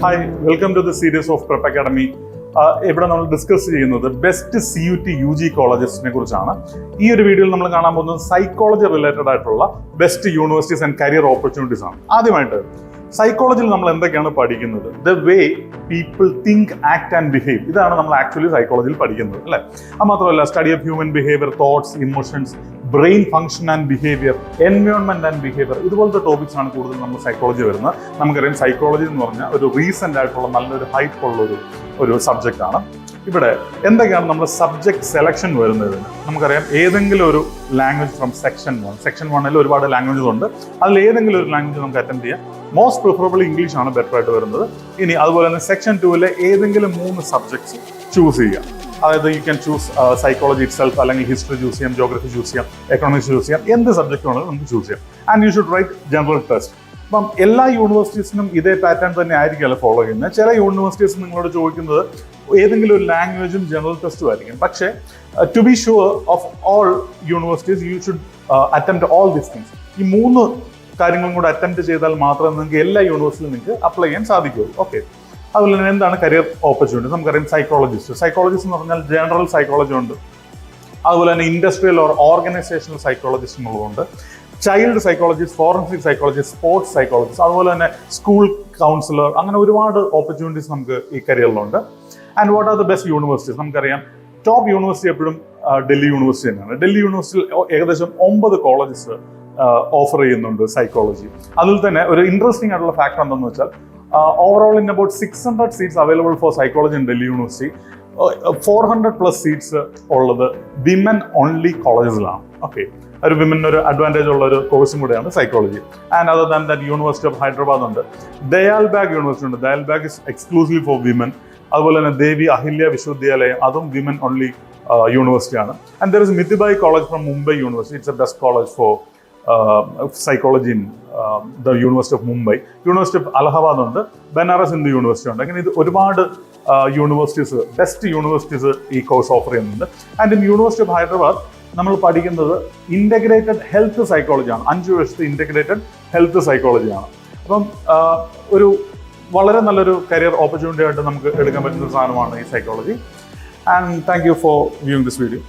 Hi, welcome to the series of prep academy. ഇവിടെ നമ്മൾ discuss ചെയ്യുന്നത് ബെസ്റ്റ് CUT UG കോളേജസിനെ കുറിച്ചാണ്. ഈ ഒരു വീഡിയോയിൽ നമ്മൾ കാണാൻ പോകുന്നത് സൈക്കോളജി റിലേറ്റഡ് ആയിട്ടുള്ള best universities and career opportunities ആണ്. ആദ്യമായിട്ട് സൈക്കോളജിയിൽ നമ്മൾ എന്തൊക്കെയാണ് പഠിക്കുന്നത്? The way people think, act and behave. ഇതാണ് നമ്മൾ ആക്ച്വലി സൈക്കോളജിയിൽ പഠിക്കുന്നത്, അല്ലേ? അത് മാത്രമല്ല study of human behaviour, thoughts, emotions, brain function and behaviour, environment and behaviour, ഇതുപോലത്തെ ടോപ്പിക്സ് ആണ് കൂടുതൽ നമ്മൾ സൈക്കോളജി വരുന്നത്. നമുക്കറിയാം സൈക്കോളജി എന്ന് പറഞ്ഞാൽ ഒരു റീസെന്റ് ആയിട്ടുള്ള നല്ലൊരു ഹൈപ്പ് ഉള്ള ഒരു സബ്ജക്റ്റ് ആണ്. ഇവിടെ എന്തൊക്കെയാണ് നമ്മുടെ സബ്ജക്ട് സെലക്ഷൻ വരുന്നത്? നമുക്കറിയാം ഏതെങ്കിലും ഒരു ലാംഗ്വേജ് ഫ്രം സെക്ഷൻ 1 ഒരുപാട് ലാംഗ്വേജസ് ഉണ്ട്. അതിൽ ഏതെങ്കിലും ഒരു ലാംഗ്വേജ് നമുക്ക് അറ്റൻഡ് ചെയ്യാം. മോസ്റ്റ് പ്രിഫറബിളി ഇംഗ്ലീഷ് ആണ് ബെറ്റർ ആയിട്ട് വരുന്നത്. ഇനി അതുപോലെ തന്നെ സെക്ഷൻ 2 ഏതെങ്കിലും 3 സബ്ജക്ട്സ് ചൂസ് ചെയ്യുക. അതായത് you can choose psychology it self, അല്ലെങ്കിൽ ഹിസ്റ്ററി ചൂസ് ചെയ്യാം, ജോഗ്രഫി ചൂസ് ചെയ്യാം, എക്കണോമിക്സ് ചൂസ് ചെയ്യാം, എന്ത് സബ്ജക്റ്റ് വേണമെങ്കിലും നമുക്ക് ചൂസ് ചെയ്യാം. And you should write general test. അപ്പം എല്ലാ യൂണിവേഴ്സിറ്റീസിനും ഇതേ പാറ്റേൺ തന്നെ ആയിരിക്കുമല്ലോ ഫോളോ ചെയ്യുന്നത്. ചില യൂണിവേഴ്സിറ്റീസ് നിങ്ങളോട് ചോദിക്കുന്നത് ഏതെങ്കിലും ഒരു ലാംഗ്വേജും ജനറൽ ടെസ്റ്റും ആയിരിക്കും. പക്ഷേ to be sure of all universities you should attempt all these things. ഈ 3 കാര്യങ്ങളും കൂടെ അറ്റംപ്റ്റ് ചെയ്താൽ മാത്രമേ നിങ്ങൾക്ക് എല്ലാ യൂണിവേഴ്സിറ്റിയിലും നിങ്ങൾക്ക് അപ്ലൈ ചെയ്യാൻ സാധിക്കുകയുള്ളൂ. ഓക്കെ, അതുപോലെ തന്നെ എന്താണ് കരിയർ ഓപ്പർച്യൂണിറ്റി? നമുക്കറിയാം സൈക്കോളജിസ്റ്റ് എന്ന് പറഞ്ഞാൽ ജനറൽ സൈക്കോളജി ഉണ്ട്, അതുപോലെ തന്നെ ഇൻഡസ്ട്രിയൽ ഓർ ഓർഗനൈസേഷണൽ സൈക്കോളജിസ്റ്റ് എന്നുള്ളതുകൊണ്ട്, child psychologist, forensic psychologist, sports psychologist, അതുപോലെ തന്നെ സ്കൂൾ കൗൺസിലർ, അങ്ങനെ ഒരുപാട് ഓപ്പർച്യൂണിറ്റീസ് നമുക്ക് ഈ കരിയറിലുണ്ട്. And what are the best universities? നമുക്കറിയാം ടോപ്പ് യൂണിവേഴ്സിറ്റി എപ്പോഴും ഡൽഹി യൂണിവേഴ്സിറ്റി തന്നെയാണ്. ഡൽഹി യൂണിവേഴ്സിറ്റിയിൽ ഏകദേശം 9 കോളേജസ് ഓഫർ ചെയ്യുന്നുണ്ട് സൈക്കോളജി. അതിൽ തന്നെ ഒരു ഇൻട്രസ്റ്റിംഗ് ആയിട്ടുള്ള ഫാക്ടർ എന്താണെന്ന് വെച്ചാൽ overall in about 600 seats available for psychology in Delhi university. 400+ seats ഉള്ളത് വിമൻ ഓൺലി കോളേജസിലാണ്. ഓക്കെ, ഒരു വിമൻ ഒരു അഡ്വാൻറ്റേജ് ഉള്ള ഒരു കോഴ്സും കൂടെയാണ് psychology. And other than that university of Hyderabad ഉണ്ട്, ദയാൽബാഗ് യൂണിവേഴ്സിറ്റി ഉണ്ട്. Dayalbagh is exclusive for women. അതുപോലെ തന്നെ ദേവി അഹില്യ വിശ്വവിദ്യാലയം, അതും വിമൻ ഓൺലി യൂണിവേഴ്സിറ്റിയാണ്. And there is Mithibai college from Mumbai university. It's a best college for psychology in the university of Mumbai. University of Allahabad ഉണ്ട്, Banaras Hindu university ഉണ്ട്. അങ്ങനെ ഇത് ഒരുപാട് യൂണിവേഴ്സിറ്റീസ്, ബെസ്റ്റ് യൂണിവേഴ്സിറ്റീസ് ഈ കോഴ്സ് ഓഫർ ചെയ്യുന്നുണ്ട്. And in university of Hyderabad നമ്മൾ പഠിക്കുന്നത് ഇൻ്റഗ്രേറ്റഡ് ഹെൽത്ത് സൈക്കോളജിയാണ്. 5 വർഷത്തെ ഇൻ്റഗ്രേറ്റഡ് ഹെൽത്ത് സൈക്കോളജിയാണ്. അപ്പം ഒരു വളരെ നല്ലൊരു കരിയർ ഓപ്പർച്യൂണിറ്റി ആയിട്ട് നമുക്ക് എടുക്കാൻ പറ്റുന്ന സാധനമാണ് ഈ psychology. And thank you for viewing this video.